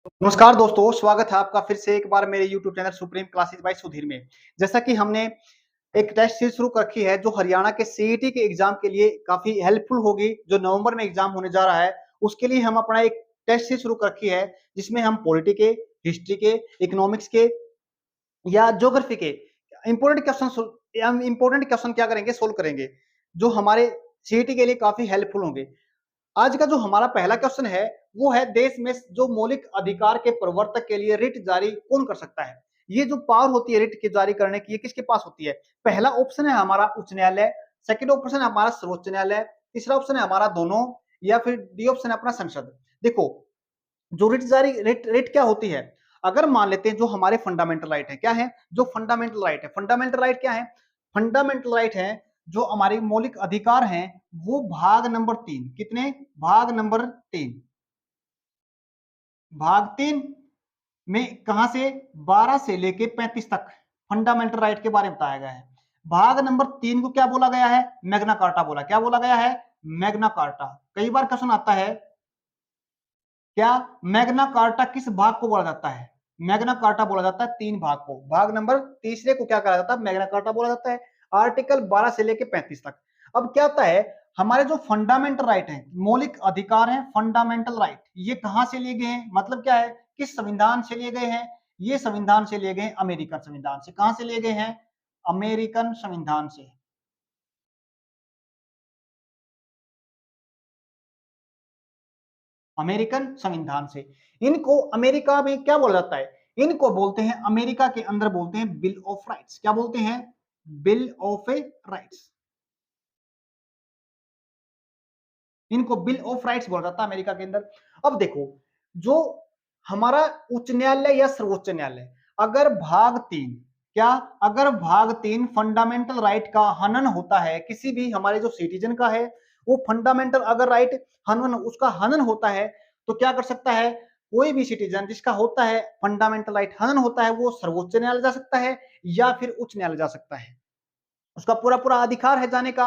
नमस्कार दोस्तों, स्वागत है आपका फिर से एक बार मेरे YouTube channel supreme classes bye Sudhir में। जैसा कि हमने एक टेस्ट सीरीज शुरू कर रखी है जो हरियाणा के सीईटी के एग्जाम के लिए काफी हेल्पफुल होगी, जो नवंबर में एग्जाम होने जा रहा है। उसके लिए हम अपना एक टेस्ट सीरीज शुरू कर रखी है जिसमें हम पॉलिटी के, हिस्ट्री के, इकोनॉमिक्स के या ज्योग्राफी के इंपॉर्टेंट क्वेश्चन क्या करेंगे, सोल्व करेंगे, जो हमारे सीईटी के लिए काफी हेल्पफुल होंगे। आज का जो हमारा पहला क्वेश्चन है वो है, देश में जो मौलिक अधिकार के प्रवर्तक के लिए रिट जारी कौन कर सकता है। ये जो पावर होती है रिट की जारी करने की, ये किसके पास होती है। पहला ऑप्शन है हमारा उच्च न्यायालय, सेकंड ऑप्शन है हमारा सर्वोच्च न्यायालय, तीसरा ऑप्शन है हमारा दोनों, या फिर डी ऑप्शन है अपना संसद। देखो, जो रिट जारी रिट क्या होती है, अगर मान लेते हैं जो हमारे फंडामेंटल राइट है, क्या है जो फंडामेंटल राइट है, फंडामेंटल राइट क्या है, फंडामेंटल राइट है जो हमारे मौलिक अधिकार हैं, वो भाग नंबर 3, कितने, भाग नंबर 3, भाग 3 में कहां से 12 से लेके 35 तक फंडामेंटल राइट के बारे में बताया गया है। भाग नंबर 3 को क्या बोला गया है, मैग्ना कार्टा बोला, क्या बोला गया है, मैग्ना कार्टा। कई बार क्वेश्चन आता है, क्या मैग्ना कार्टा किस भाग को बोला जाता है, मैग्ना कार्टा बोला जाता है 3 भाग को, भाग नंबर तीसरे को क्या कहा जाता है, मैग्ना कार्टा बोला जाता है, आर्टिकल 12 से लेके 35 तक। अब क्या होता है, हमारे जो फंडामेंटल राइट है, मौलिक अधिकार है, फंडामेंटल राइट, ये कहां से लिए गए हैं, मतलब क्या है, किस संविधान से लिए गए हैं, ये संविधान से लिए गए हैं, अमेरिकन संविधान से। कहां से लिए गए हैं, अमेरिकन संविधान से। अमेरिकन संविधान से। इनको अमेरिका में क्या बोला जाता है, इनको बोलते हैं, अमेरिका के अंदर बोलते हैं बिल ऑफ राइट्स। क्या बोलते हैं, बिल ऑफ राइट्स। इनको बिल ऑफ राइट्स बोला जाता है अमेरिका के अंदर। अब देखो, जो हमारा उच्च न्यायालय या सर्वोच्च न्यायालय, अगर भाग 3, क्या, अगर भाग 3 फंडामेंटल राइट का हनन होता है, किसी भी हमारे जो सिटीजन का है, वो फंडामेंटल अगर राइट हनन, उसका हनन होता है, तो क्या कर सकता है, कोई भी सिटीजन जिसका होता है फंडामेंटल राइट हनन होता है, वो सर्वोच्च न्यायालय जा सकता है या फिर उच्च न्यायालय जा सकता है। उसका पूरा पूरा अधिकार है जाने का।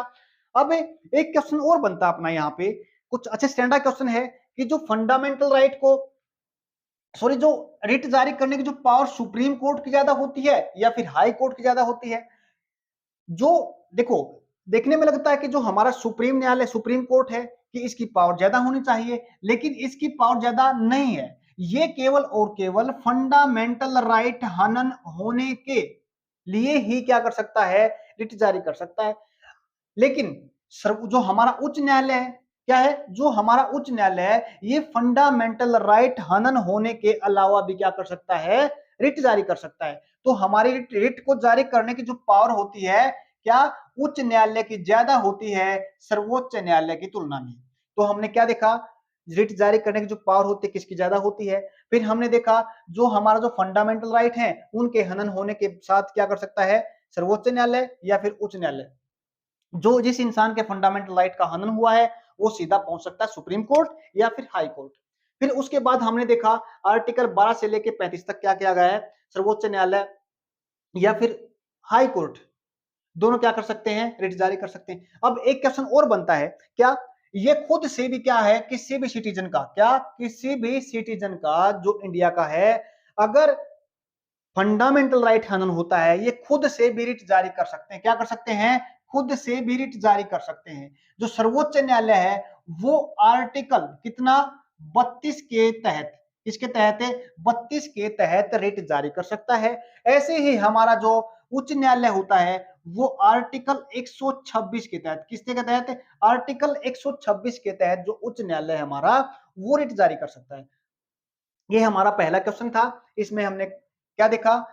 अब एक क्वेश्चन और बनता है अपना यहाँ पे, कुछ अच्छे स्टैंडर्ड क्वेश्चन है कि जो फंडामेंटल राइट को, सॉरी, जो रिट जारी करने की जो पावर सुप्रीम कोर्ट की ज्यादा होती है या फिर हाई कोर्ट की ज्यादा होती है। जो, देखो, देखने में लगता है कि जो हमारा सुप्रीम न्यायालय, सुप्रीम कोर्ट है, कि इसकी पावर ज्यादा होनी चाहिए, लेकिन इसकी पावर ज्यादा नहीं है। ये केवल और केवल फंडामेंटल राइट हनन होने के लिए ही क्या कर सकता है, रिट जारी कर सकता है। लेकिन जो हमारा उच्च न्यायालय है, क्या है, जो हमारा उच्च न्यायालय है, ये फंडामेंटल राइट हनन होने के अलावा भी क्या कर सकता है, रिट जारी कर सकता है। तो हमारी रिट को जारी करने की जो पावर होती है, क्या, उच्च न्यायालय की ज्यादा होती है सर्वोच्च न्यायालय की तुलना में। तो हमने क्या देखा, रिट जारी करने की जो पावर होती है किसकी ज्यादा होती है। फिर हमने देखा जो हमारा जो फंडामेंटल राइट है उनके हनन होने के साथ क्या कर सकता है, सर्वोच्च न्यायालय या फिर उच्च न्यायालय। जो जिस इंसान के फंडामेंटल राइट का हनन हुआ है वो सीधा पहुंच सकता है सुप्रीम कोर्ट या फिर हाई कोर्ट। फिर उसके बाद हमने देखा आर्टिकल 12 से लेकर 35 तक क्या किया गया है, सर्वोच्च न्यायालय या फिर हाई कोर्ट, दोनों क्या कर सकते हैं, रिट जारी कर सकते हैं। अब एक क्वेश्चन और बनता है, क्या, ये खुद से भी क्या है, किसी भी सिटीजन का, क्या, किसी भी सिटीजन का जो इंडिया का है, अगर फंडामेंटल राइट हनन होता है, ये खुद से भी रिट जारी कर सकते हैं। क्या कर सकते हैं, खुद से भी रिट जारी कर सकते हैं। जो सर्वोच्च न्यायालय है वो आर्टिकल कितना, 32 के तहत, इसके तहत 32 के तहत रिट जारी कर सकता है। ऐसे ही हमारा जो उच्च न्यायालय होता है वो आर्टिकल 126 के तहत, किसके के तहत, आर्टिकल 126 के तहत जो उच्च न्यायालय है हमारा, वो रिट जारी कर सकता है। ये हमारा पहला क्वेश्चन था। इसमें हमने क्या देखा,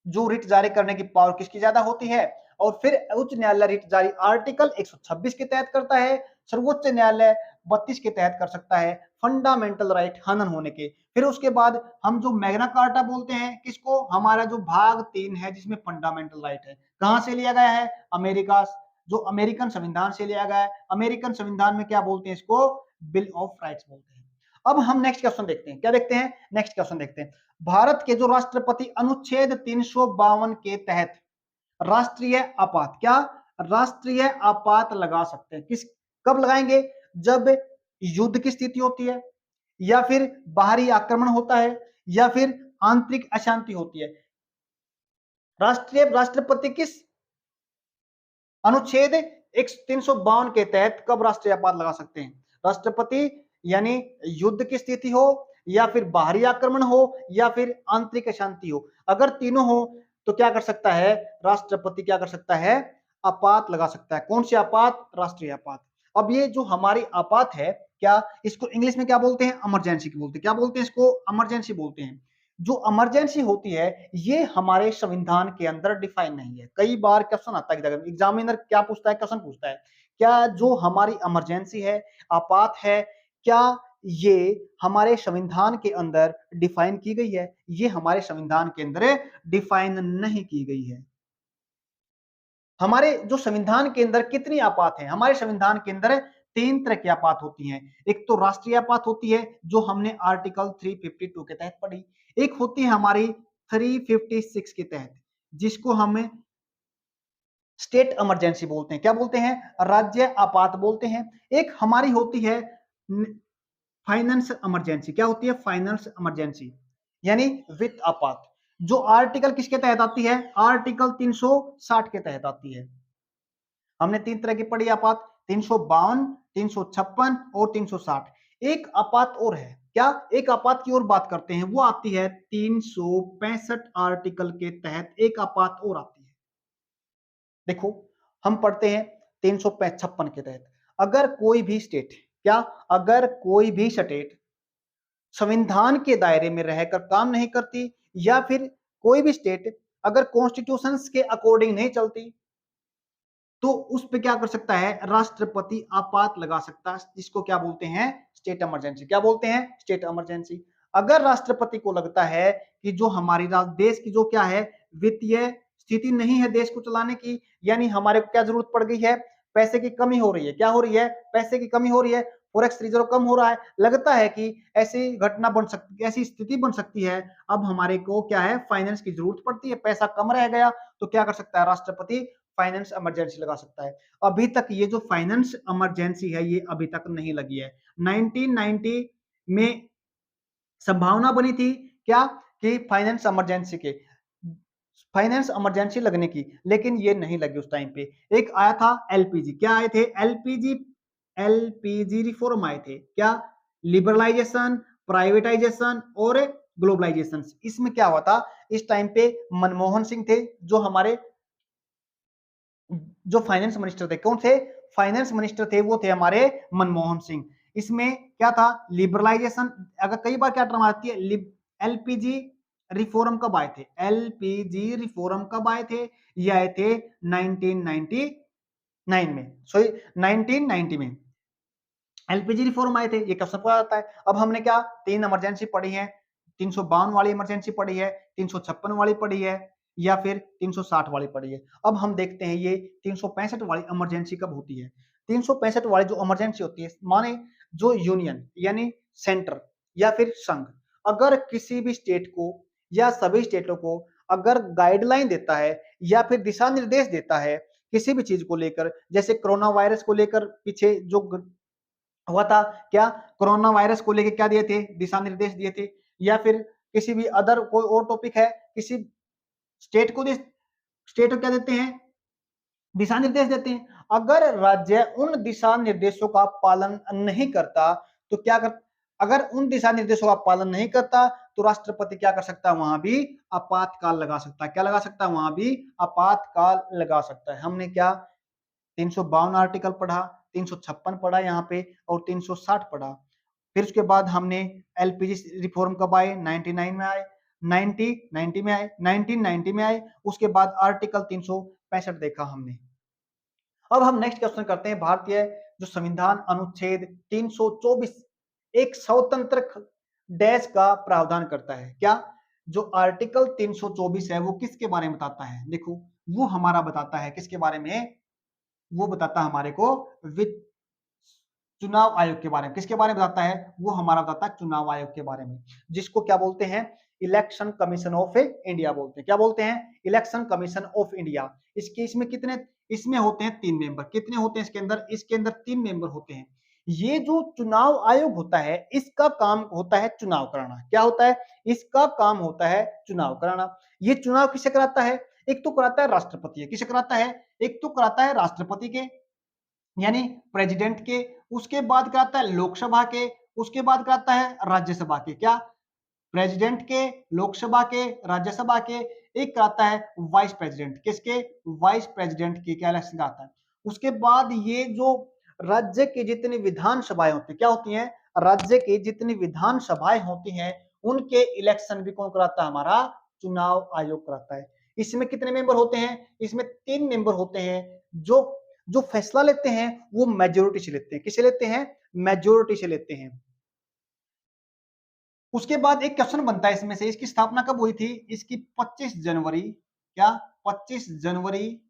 जो रिट जारी करने की पावर किसकी ज्यादा होती है, और फिर उच्च न्यायालय रिट जारी आर्टिकल 126 के तहत करता है, सर्वोच्च न्यायालय 32 के तहत कर सकता है फंडामेंटल राइट हनन होने के। फिर उसके बाद हम जो मैग्ना कार्टा बोलते हैं किसको, हमारा जो भाग 3 है जिसमें फंडामेंटल राइट है, कहां से लिया गया है, अमेरिका, जो अमेरिकन संविधान से लिया गया है। अमेरिकन संविधान में क्या बोलते हैं इसको, बिल ऑफ राइट्स बोलते हैं। अब हम नेक्स्ट क्वेश्चन देखते हैं, क्या देखते हैं, नेक्स्ट क्वेश्चन देखते हैं। भारत के जो राष्ट्रपति अनुच्छेद 352 के तहत राष्ट्रीय आपात, क्या, राष्ट्रीय आपात लगा सकते हैं, किस, कब लगाएंगे, जब युद्ध की स्थिति होती है, या फिर बाहरी आक्रमण होता है, या फिर आंतरिक अशांति होती है। राष्ट्रपति किस अनुच्छेद 352 के तहत कब राष्ट्रीय आपात लगा सकते हैं? राष्ट्रपति यानी युद्ध की स्थिति हो, या फिर बाहरी आक्रमण हो, या फिर आंतरिक अशांति हो। अगर तीनों हो तो क्या कर सकता है? राष्ट्रपति क्या कर सकता है? आपात लगा सकता है। कौन सी आपात? राष्ट्रीय आपात। अब ये जो हमारी आपात है, क्या इसको इंग्लिश में क्या बोलते हैं? इमरजेंसी की बोलते हैं। क्या बोलते हैं इसको? इमरजेंसी बोलते हैं। जो इमरजेंसी होती है ये हमारे संविधान के अंदर डिफाइन नहीं है। कई बार क्वेश्चन आता है, एग्जामिनर क्या पूछता है? क्वेश्चन पूछता है, क्या जो हमारी इमरजेंसी है, आपात है, क्या ये हमारे संविधान के अंदर डिफाइन की गई है? ये हमारे संविधान के अंदर डिफाइन नहीं की गई है। हमारे जो संविधान के अंदर कितनी आपात है? हमारे संविधान के अंदर 3 तरह की आपात होती हैं। एक तो राष्ट्रीय आपात होती है जो हमने आर्टिकल 352 के तहत पढ़ी। एक होती है हमारी 356 के तहत, जिसको हम स्टेट इमरजेंसी बोलते हैं। क्या बोलते हैं? राज्य आपात बोलते हैं। एक हमारी होती है फाइनेंस इमरजेंसी। क्या होती है? फाइनेंस इमरजेंसी यानी वित्त आपात, जो आर्टिकल किसके तहत आती है? आर्टिकल 360 के तहत आती है। हमने 3 तरह की पढ़ी आपात, 352, 356 और 360। एक आपात और है। क्या? एक आपात की और बात करते हैं, वो आती है 365 आर्टिकल के तहत। एक आपात और आती है। देखो, हम पढ़ते हैं 356 के तहत, अगर कोई भी स्टेट, क्या? अगर कोई भी स्टेट संविधान के दायरे में रहकर काम नहीं करती, या फिर कोई भी स्टेट अगर कॉन्स्टिट्यूशन के अकॉर्डिंग नहीं चलती, तो उस पे क्या कर सकता है? राष्ट्रपति आपात लगा सकता है, जिसको क्या बोलते हैं? State emergency. क्या बोलते हैं? State emergency. अगर राष्ट्रपति को लगता है कि जो हमारी देश की जो क्या है, वित्तीय स्थिति नहीं है देश को चलाने की, यानी हमारे को क्या जरूरत पड़ गई है? पैसे की कमी हो रही है। क्या हो रही है? पैसे की कमी हो रही है। फॉरेक्स रिजर्व कम हो रहा है। लगता है कि ऐसी घटना बन सकती, ऐसी स्थिति बन सकती है, अब हमारे को क्या है? फाइनेंस की जरूरत पड़ती है, पैसा कम रह गया, तो क्या कर सकता है? राष्ट्रपति फाइनेंस इमरजेंसी लगा सकता है। अभी तक ये जो फाइनेंस इमरजेंसी है, ये अभी तक नहीं लगी है। 1990 में संभावना बनी थी, क्या? कि फाइनेंस इमरजेंसी लगने की, लेकिन ये नहीं लगी उस टाइम पे। एक आया था एलपीजी। क्या आए थे? एलपीजी। एलपीजी रिफॉर्म आए थे। क्या? लिबरलाइजेशन, प्राइवेटाइजेशन और ग्लोबलाइजेशन। इसमें क्या हुआ था? इस टाइम पे मनमोहन सिंह थे, जो फाइनेंस मिनिस्टर थे। कौन थे? फाइनेंस मिनिस्टर थे, वो थे हमारे मनमोहन सिंह। इसमें क्या था? लिबरलाइजेशन। अगर कई बार क्या टर्म आती है? एलपीजी रिफॉर्म कब आए थे? एलपीजी रिफॉर्म कब आए थे? ये आए थे 1999 में, सॉरी 1990 में एलपीजी रिफॉर्म आए थे। ये कब सबको आता है? अब हमने क्या 3 इमरजेंसी पढ़ी है? 352 वाली इमरजेंसी पढ़ी है, 356 वाली पढ़ी है, या फिर 360 वाली पढ़ी है। अब हम देखते हैं ये 365 वाली इमरजेंसी कब होती है। 365 वाली जो इमरजेंसी होती है, माने जो यूनियन यानी सेंटर या फिर संघ अगर किसी भी स्टेट को या सभी स्टेटों को अगर गाइडलाइन देता है या फिर दिशा निर्देश देता है किसी भी चीज को लेकर, जैसे कोरोना वायरस को लेकर पीछे जो हुआ था, क्या? कोरोना वायरस को लेकर क्या दिए थे? दिशा निर्देश दिए थे। या फिर किसी भी अदर कोई और टॉपिक है, किसी स्टेट को स्टेट को क्या देते हैं? दिशा निर्देश देते हैं। अगर राज्य उन दिशा निर्देशों का पालन नहीं करता, तो क्या कर अगर उन दिशा निर्देशों का पालन नहीं करता, तो राष्ट्रपति क्या कर सकता है? वहां भी आपातकाल लगा सकता है। क्या लगा सकता है? वहां भी आपातकाल लगा सकता है। हमने क्या 352 आर्टिकल पढ़ा, 356 पढ़ा यहाँ पे, और 360 पढ़ा। फिर उसके बाद हमने एलपीजी रिफॉर्म कब आए? 99 में आए, 90 में आए, 1990 में आए। उसके बाद आर्टिकल 365 देखा हमने। अब हम नेक्स्ट क्वेश्चन करते हैं। भारतीय जो संविधान अनुच्छेद 324 एक स्वतंत्र देश का प्रावधान करता है। क्या? जो आर्टिकल 324 है वो किसके बारे में बताता है? देखो, वो हमारा बताता है किसके बारे में? वो बताता है हमारे को वित्त चुनाव आयोग के बारे में। किसके बारे में बताता है? वो हमारा बताता है चुनाव आयोग के बारे में, जिसको क्या बोलते हैं? इलेक्शन कमीशन ऑफ इंडिया बोलते हैं। क्या बोलते हैं? Election commission of India. इसमें कितने इसमें होते हैं? 3 मेंबर। कितने होते हैं इसके अंदर? इसके अंदर 3 मेंबर होते हैं। ये जो चुनाव आयोग होता है इसका काम होता है चुनाव कराना। क्या होता है? इसका काम होता है चुनाव कराना। ये चुनाव किसे कराता है? एक तो कराता है राष्ट्रपति, किसे कराता है? एक तो कराता है राष्ट्रपति के यानी प्रेसिडेंट के, उसके बाद कराता है लोकसभा के, उसके बाद कराता है राज्यसभा के। क्या? प्रेसिडेंट के, लोकसभा के, राज्यसभा के, एक आता है वाइस प्रेसिडेंट। किसके? वाइस प्रेसिडेंट के क्या इलेक्शन आता है। उसके बाद ये जो राज्य की जितनी विधानसभाएं होती है, क्या होती हैं? राज्य की जितनी विधानसभाएं होती हैं उनके इलेक्शन भी कौन कराता है? हमारा चुनाव आयोग कराता है। इसमें कितने मेंबर होते हैं? इसमें 3 मेंबर होते हैं जो जो फैसला लेते हैं वो मेजोरिटी से लेते हैं। किसे लेते हैं? मेजोरिटी से लेते हैं। उसके बाद एक क्वेश्चन बनता है इसमें से, इसकी स्थापना कब हुई थी? इसकी 25 जनवरी, क्या 25 जनवरी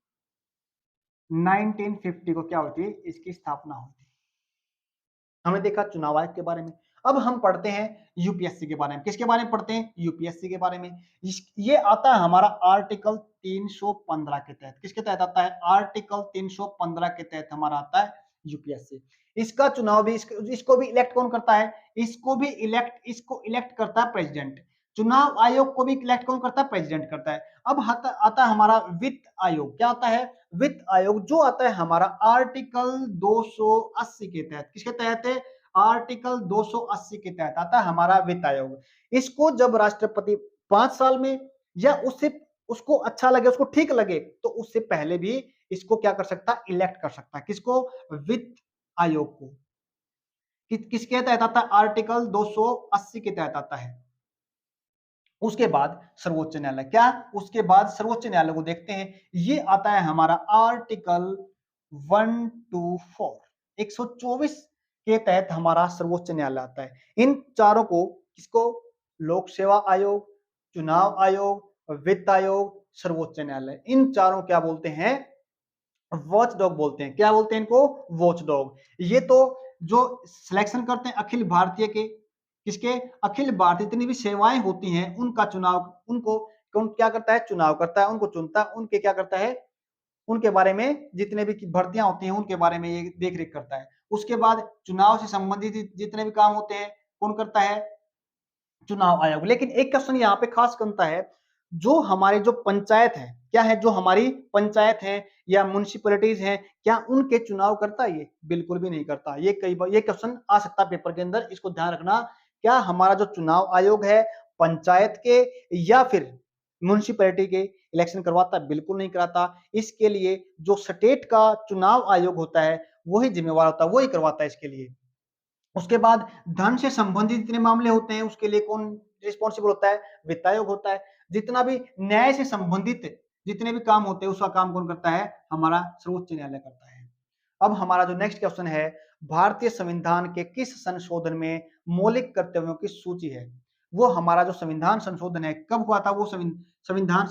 1950 को क्या हुई थी? इसकी स्थापना हुई थी। हमने देखा चुनाव आयोग के बारे में। अब हम पढ़ते हैं यूपीएससी के बारे में। किसके बारे में पढ़ते हैं? यूपीएससी के बारे में। ये आता है हमारा आर्टिकल 315 के तहत। किसके तहत आता है? आर्टिकल 315 के तहत हमारा आता है यूपीएससी। इसका चुनाव भी इसको भी इलेक्ट कौन करता है? इसको इलेक्ट करता है प्रेसिडेंट। चुनाव आयोग को भी इलेक्ट कौन करता है? प्रेसिडेंट करता है। अब आता है हमारा वित्त आयोग। क्या आता है? वित्त आयोग, जो आता है हमारा आर्टिकल 280 के तहत। किसके तहत है? आर्टिकल 280 के तहत आता है हमारा वित्त आयोग। इसको जब राष्ट्रपति 5 साल में या उससे उसको अच्छा लगे, उसको ठीक लगे, तो उससे पहले भी इसको क्या कर सकता है? इलेक्ट कर सकता है। किसको? वित्त आयोग को। किसके तहत आता है? आर्टिकल 280 के तहत आता है। उसके बाद सर्वोच्च न्यायालय। क्या? उसके बाद सर्वोच्च न्यायालय को देखते हैं। ये आता है हमारा आर्टिकल 124 124 के तहत हमारा सर्वोच्च न्यायालय आता है। इन चारों को, किसको? लोक सेवा आयोग, चुनाव आयोग, वित्त आयोग, सर्वोच्च न्यायालय, इन चारों क्या बोलते हैं? वॉच डॉग बोलते हैं। क्या बोलते हैं इनको? Watch dog. ये तो जो सिलेक्शन करते हैं अखिल भारतीय के, किसके? अखिल भारतीय जितनी भी सेवाएं होती हैं उनका चुनाव, उनको कौन क्या करता है? चुनाव करता है, उनको चुनता है, उनके क्या करता है? उनके बारे में जितने भी भर्तियां होती हैं उनके बारे में ये देख रेख करता है। उसके बाद चुनाव से संबंधित जितने भी काम होते हैं कौन करता है? चुनाव आयोग। लेकिन एक क्वेश्चन यहाँ पे खास बनता है, जो हमारी जो पंचायत है, क्या है? जो हमारी पंचायत है या म्युनिसिपैलिटीज है, क्या उनके चुनाव करता है? ये बिल्कुल भी नहीं करता। ये कई बार ये क्वेश्चन आ सकता है पेपर के अंदर, इसको ध्यान रखना। क्या हमारा जो चुनाव आयोग है पंचायत के या फिर म्युनिसिपैलिटी के इलेक्शन करवाता है? बिल्कुल नहीं कराता। इसके लिए जो स्टेट का चुनाव आयोग होता है वही जिम्मेवार होता है, वही करवाता है इसके लिए। उसके बाद धन से संबंधित जितने मामले होते हैं उसके लिए कौन रिस्पॉन्सिबल होता है? वित्त आयोग होता है। जितना भी न्याय से संबंधित जितने भी काम होते हैं उसका काम कौन करता है? हमारा सर्वोच्च न्यायालय करता है। अब हमारा जो नेक्स्ट क्वेश्चन है, भारतीय संविधान के किस संशोधन में मौलिक कर्तव्यों की सूची है? वो हमारा जो संविधान संशोधन है कब हुआ था? वो संविधान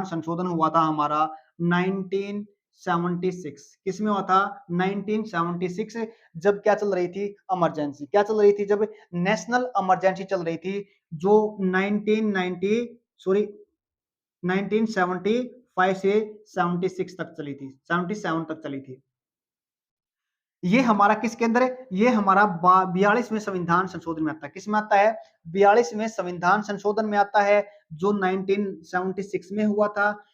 संशोधन हुआ था हमारा 1976। किसमें हुआ था? 1976। जब क्या चल रही थी? इमरजेंसी। क्या चल रही थी? जब नेशनल इमरजेंसी चल रही थी, जो 1990 सॉरी 1975 से 76 तक चली थी, 77 तक चली थी। ये हमारा किसके अंदर है? ये हमारा 42वें संविधान संशोधन में आता है। किस में आता है? 42वें संविधान संशोधन में आता है, जो 1976 में हुआ था।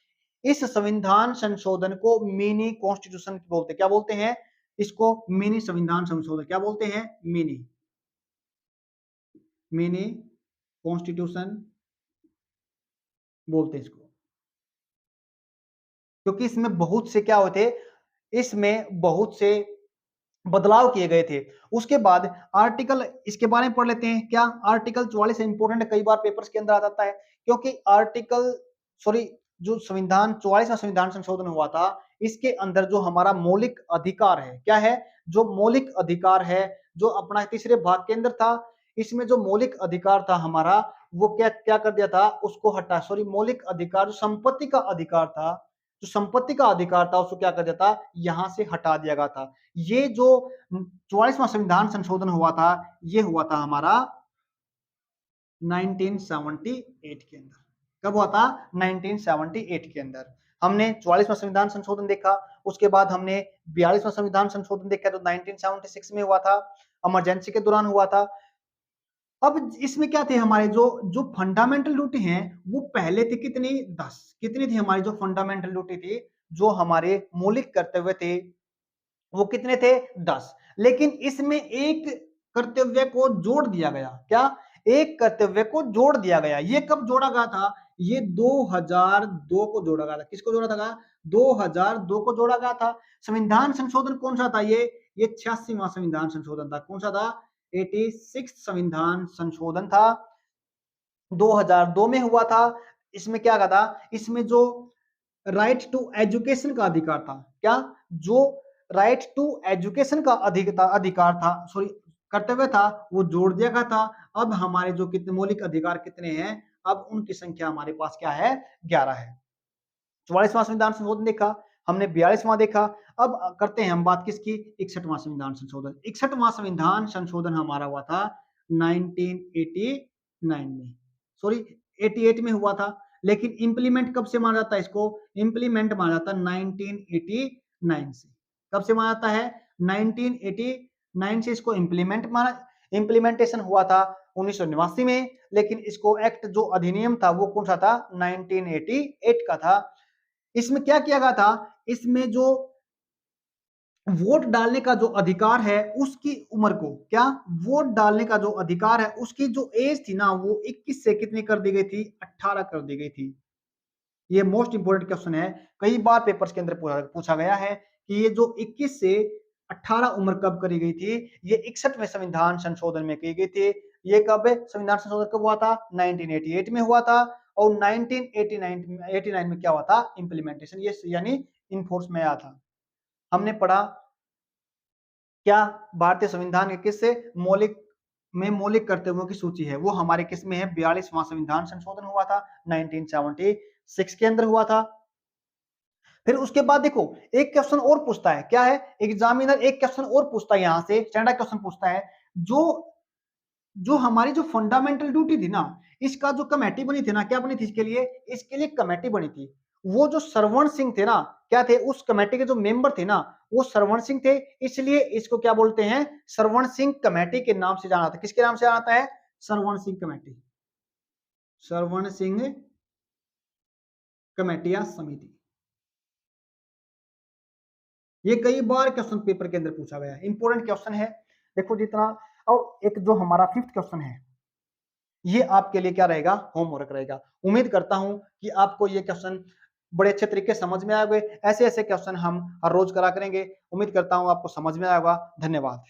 इस संविधान संशोधन को मिनी कॉन्स्टिट्यूशन बोलते हैं। क्या बोलते हैं इसको? मिनी संविधान संशोधन। क्या बोलते हैं? मिनी मिनी कॉन्स्टिट्यूशन बोलते हैं इसको, क्योंकि इसमें बहुत से क्या होते, इसमें बहुत से बदलाव किए गए थे। उसके बाद आर्टिकल, इसके बारे में पढ़ लेते हैं। क्या? आर्टिकल 44 इंपोर्टेंट, कई बार पेपर्स के अंदर आ जाता है, क्योंकि आर्टिकल सॉरी जो संविधान 44वां संविधान संशोधन हुआ था, इसके अंदर जो हमारा मौलिक अधिकार है, क्या है? जो मौलिक अधिकार है, जो अपना तीसरे भाग के अंदर था, इसमें जो मौलिक अधिकार था हमारा, वो क्या क्या कर दिया था? उसको हटा, सॉरी मौलिक अधिकार, जो संपत्ति का अधिकार था, जो संपत्ति का अधिकार था उसको क्या कर दिया था? यहां से हटा दिया गया था। ये जो 44वां संविधान संशोधन हुआ था, ये हुआ था हमारा 1978 के अंदर। कब हुआ था? 1978 के अंदर। हमने 44वां संविधान संशोधन देखा, उसके बाद हमने 42वां संविधान संशोधन देखा जो 1976 में हुआ था, इमरजेंसी के दौरान हुआ था। अब इसमें क्या थे हमारे जो जो फंडामेंटल ड्यूटी हैं वो पहले थी कितनी 10। कितनी थी हमारी जो फंडामेंटल ड्यूटी थी, जो हमारे मौलिक कर्तव्य थे, वो कितने थे 10। लेकिन इसमें एक कर्तव्य को जोड़ दिया गया। क्या? एक कर्तव्य को जोड़ दिया गया। ये कब जोड़ा गया था? ये 2002 को जोड़ा गया था। किसको जोड़ा था? 2002 को जोड़ा गया था। संविधान संशोधन कौन सा था? ये 86वां संविधान संशोधन था। कौन सा था? 86 संविधान संशोधन था, 2002 में हुआ था। इसमें क्या कहा था? इसमें जो राइट टू एजुकेशन का अधिकार था, क्या? जो राइट टू एजुकेशन का अधिकार था, सॉरी कर्तव्य था, वो जोड़ दिया गया था। अब हमारे जो कितने मौलिक अधिकार कितने हैं? अब उनकी संख्या हमारे पास क्या है? 11 है। 44वां संविधान संशोधन देखा हमने, 42वां देखा। अब करते हैं हम बात किसकी? 61वां संविधान संशोधन। 61वां संविधान संशोधन हमारा हुआ था 1989 में, सॉरी 88 में हुआ था। लेकिन इंप्लीमेंट कब से माना जाता है इसको? इंप्लीमेंट माना जाता है 1989 से। कब से माना जाता है? 1989 से इसको इंप्लीमेंट माना। इंप्लीमेंटेशन हुआ था 1989 में, लेकिन इसको एक्ट जो अधिनियम था वो कौन सा था? 1988 का था। इसमें क्या किया गया था? इसमें जो वोट डालने का जो अधिकार है उसकी उम्र को, क्या? वोट डालने का जो अधिकार है उसकी जो एज थी ना, वो 21 से कितनी कर दी गई थी? 18 कर दी गई थी। ये मोस्ट इंपोर्टेंट क्वेश्चन है, कई बार पेपर्स के अंदर पूछा गया है कि ये जो 21 से 18 उम्र कब करी गई थी? ये 61वें संविधान संशोधन में की गई थी। ये कब संविधान संशोधन कब हुआ था? 1988 में हुआ था। और 1989 में क्या हुआ था? इंप्लीमेंटेशन, ये यानी इनफोर्स में आया था। हमने पढ़ा क्या? भारतीय संविधान के किससे मौलिक कर्तव्यों की सूची है, वो हमारे किस में है? 42वां संविधान संशोधन हुआ था 1976 के अंदर हुआ था। फिर उसके बाद देखो एक क्वेश्चन और पूछता है, क्या है? एग्जामिनर एक क्वेश्चन और पूछता है, यहां से स्टैंडर्ड क्वेश्चन पूछता है, जो जो हमारी जो फंडामेंटल ड्यूटी थी ना, इसका जो कमेटी बनी थी ना, क्या बनी थी इसके लिए? इसके लिए कमेटी बनी थी। वो जो सरवण सिंह थे ना, क्या थे? उस कमेटी के जो मेंबर थे ना, वो सरवण सिंह थे। इसलिए इसको क्या बोलते हैं? सरवण सिंह कमेटी के नाम से जाना था। किसके नाम से जाना है? सरवण सिंह कमेटी, सरवण सिंह कमेटी या समिति। ये कई बार क्वेश्चन पेपर के अंदर पूछा गया है, इंपॉर्टेंट क्वेश्चन है। देखो जितना, और एक जो हमारा 5th क्वेश्चन है, ये आपके लिए क्या रहेगा? होमवर्क रहेगा। उम्मीद करता हूं कि आपको ये क्वेश्चन बड़े अच्छे तरीके से समझ में आए होंगे। ऐसे ऐसे क्वेश्चन हम हर रोज करा करेंगे। उम्मीद करता हूं आपको समझ में आएगा। धन्यवाद।